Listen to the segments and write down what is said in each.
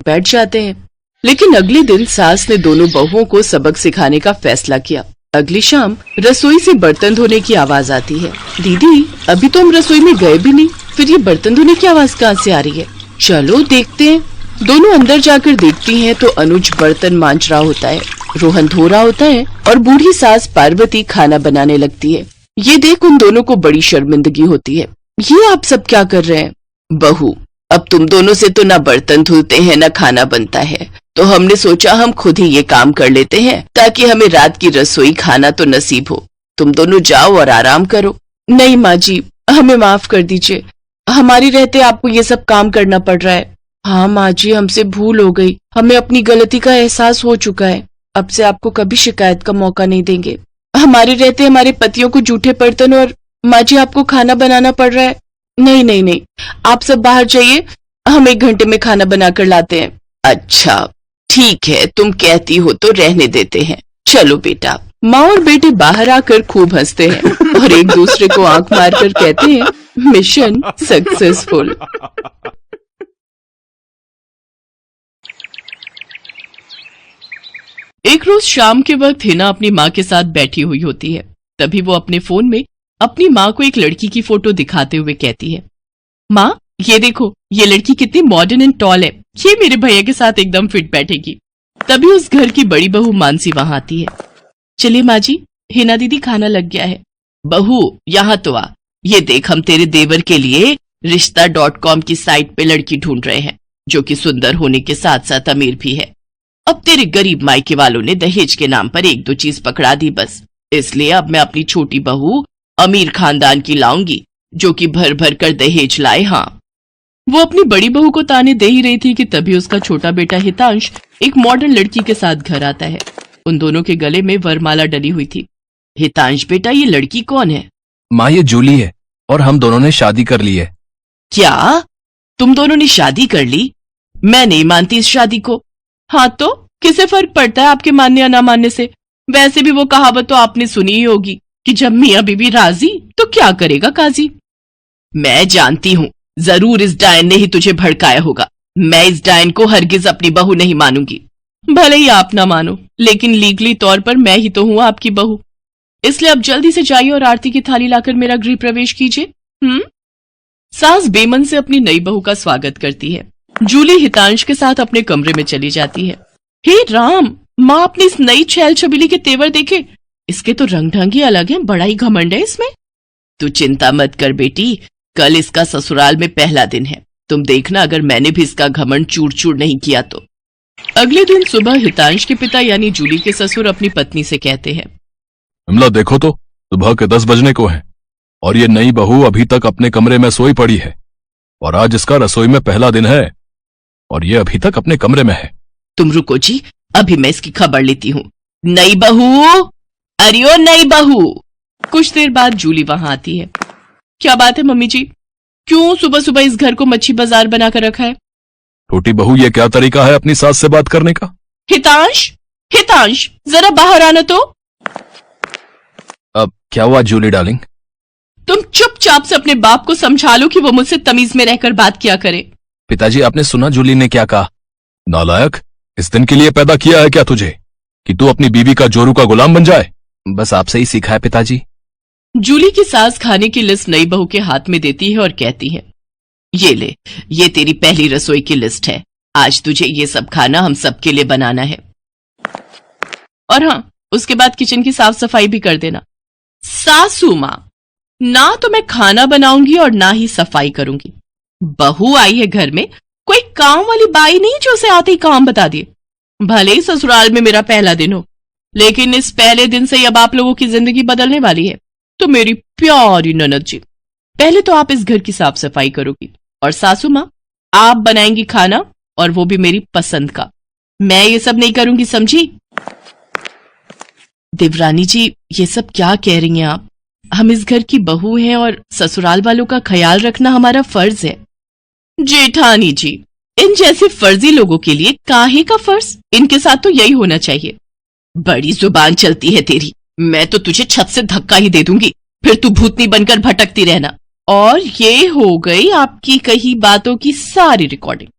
बैठ जाते हैं। लेकिन अगले दिन सास ने दोनों बहुओं को सबक सिखाने का फैसला किया। अगली शाम रसोई से बर्तन धोने की आवाज आती है। दीदी, अभी तो हम रसोई में गए भी नहीं, फिर ये बर्तन धोने की आवाज कहाँ से आ रही है? चलो देखते हैं। दोनों अंदर जाकर देखती हैं तो अनुज बर्तन मांज रहा होता है, रोहन धो रहा होता है और बूढ़ी सास पार्वती खाना बनाने लगती है। ये देख उन दोनों को बड़ी शर्मिंदगी होती है। ये आप सब क्या कर रहे हैं? बहू, अब तुम दोनों से तो ना बर्तन धुलते हैं ना खाना बनता है, तो हमने सोचा हम खुद ही ये काम कर लेते हैं ताकि हमें रात की रसोई खाना तो नसीब हो। तुम दोनों जाओ और आराम करो। नहीं माँ जी, हमें माफ कर दीजिए, हमारी रहते आपको ये सब काम करना पड़ रहा है। हाँ माँ जी, हमसे भूल हो गई, हमें अपनी गलती का एहसास हो चुका है। अब से आपको कभी शिकायत का मौका नहीं देंगे। हमारे रहते हमारे पतियों को जूठे बर्तन और माँ जी आपको खाना बनाना पड़ रहा है। नहीं नहीं नहीं, आप सब बाहर जाइए, हम 1 घंटे में खाना बनाकर लाते हैं। अच्छा ठीक है, तुम कहती हो तो रहने देते हैं। चलो बेटा। माँ और बेटे बाहर आकर खूब हंसते हैं और एक दूसरे को आंख मारकर कहते हैं, मिशन सक्सेसफुल। एक रोज शाम के वक्त हिना अपनी माँ के साथ बैठी हुई होती है। तभी वो अपने फोन में अपनी माँ को एक लड़की की फोटो दिखाते हुए कहती है, माँ ये देखो, ये लड़की कितनी मॉडर्न एंड टॉल है, ये मेरे भैया के साथ एकदम फिट बैठेगी। तभी उस घर की बड़ी बहू मानसी वहां आती है। चलिए माँ जी, हिना दीदी खाना लग गया है। बहू यहाँ तो आ, ये देख हम तेरे देवर के लिए रिश्ता.com की साइट पे लड़की ढूंढ रहे हैं जो कि सुंदर होने के साथ साथ अमीर भी है। अब तेरे गरीब मायके वालों ने दहेज के नाम पर 1-2 चीज पकड़ा दी बस, इसलिए अब मैं अपनी छोटी बहू अमीर खानदान की लाऊंगी जो कि भर भर कर दहेज लाए। हाँ, वो अपनी बड़ी बहू को ताने दे ही रही थी कि तभी उसका छोटा बेटा हितांश एक मॉडर्न लड़की के साथ घर आता है। उन दोनों के गले में वरमाला डली हुई थी। हितांश बेटा, ये लड़की कौन है? माँ, ये जूली है और हम दोनों ने शादी कर ली है। क्या तुम दोनों ने शादी कर ली? मैं नहीं मानती इस शादी को। हाँ तो किसे फर्क पड़ता है आपके मानने या ना मानने से? वैसे भी वो कहावत तो आपने सुनी ही होगी कि जब मियाँ बीवी राजी तो क्या करेगा काजी। मैं जानती हूँ, जरूर इस डायन ने ही तुझे भड़काया होगा। मैं इस डायन को हरगिज अपनी बहू नहीं मानूंगी। भले ही आप ना मानो, लेकिन लीगली तौर पर मैं ही तो हूँ आपकी बहू। इसलिए अब जल्दी से जाइए और आरती की थाली लाकर मेरा गृह प्रवेश कीजिए। सास बेमन से अपनी नई बहू का स्वागत करती है। जूली हितांश के साथ अपने कमरे में चली जाती है। हे राम, माँ अपनी इस नई छैल छबीली के तेवर देखे, इसके तो रंग ढंग ही अलग है, बड़ा ही घमंड है इसमें। तू चिंता मत कर बेटी, कल इसका ससुराल में पहला दिन है, तुम देखना अगर मैंने भी इसका घमंड चूर चूर नहीं किया तो। अगले दिन सुबह हितांश के पिता यानी जूली के ससुर अपनी पत्नी से कहते हैं, विमला देखो तो, सुबह के 10 बजने को हैं और ये नई बहू अभी तक अपने कमरे में सोई पड़ी है और आज इसका रसोई में पहला दिन है और ये अभी तक अपने कमरे में है। तुम रुको जी, अभी मैं इसकी खबर लेती हूँ। नई बहू, अरे ओ नई बहू। कुछ देर बाद जूली वहां आती है। क्या बात है मम्मी जी, क्यों सुबह सुबह इस घर को मच्छी बाजार बनाकर रखा है? छोटी बहू, ये क्या तरीका है अपनी सास से बात करने का? हितांश, हितांश जरा बाहर आना तो। अब क्या हुआ जूली डार्लिंग? तुम चुपचाप से अपने बाप को समझा लो कि वो मुझसे तमीज में रहकर बात किया करे। पिताजी, आपने सुना जूली ने क्या कहा? नालायक, इस दिन के लिए पैदा किया है क्या तुझे कि तू अपनी बीवी का जोरू का गुलाम बन जाए? बस आपसे ही सीखा है पिताजी। जूली की सास खाने की लिस्ट नई बहू के हाथ में देती है और कहती है, ये ले, ये तेरी पहली रसोई की लिस्ट है। आज तुझे ये सब खाना हम सबके लिए बनाना है और हाँ, उसके बाद किचन की साफ सफाई भी कर देना। सासू माँ, ना तो मैं खाना बनाऊंगी और ना ही सफाई करूंगी। बहू आई है घर में, कोई काम वाली बाई नहीं जो उसे आते ही काम बता दिए। भले ही ससुराल में मेरा पहला दिन हो, लेकिन इस पहले दिन से अब आप लोगों की जिंदगी बदलने वाली है। तो मेरी प्यारी ननद जी, पहले तो आप इस घर की साफ सफाई करोगी और सासू माँ आप बनाएंगी खाना, और वो भी मेरी पसंद का। मैं ये सब नहीं करूंगी, समझी? देवरानी जी, ये सब क्या कह रही हैं आप? हम इस घर की बहू हैं और ससुराल वालों का ख्याल रखना हमारा फर्ज है। जेठानी जी, इन जैसे फर्जी लोगों के लिए काहे का फर्ज? इनके साथ तो यही होना चाहिए। बड़ी जुबान चलती है तेरी, मैं तो तुझे छत से धक्का ही दे दूंगी, फिर तू भूतनी बनकर भटकती रहना। और ये हो गई आपकी कही बातों की सारी रिकॉर्डिंग।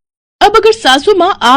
अब अगर सासू माँ आप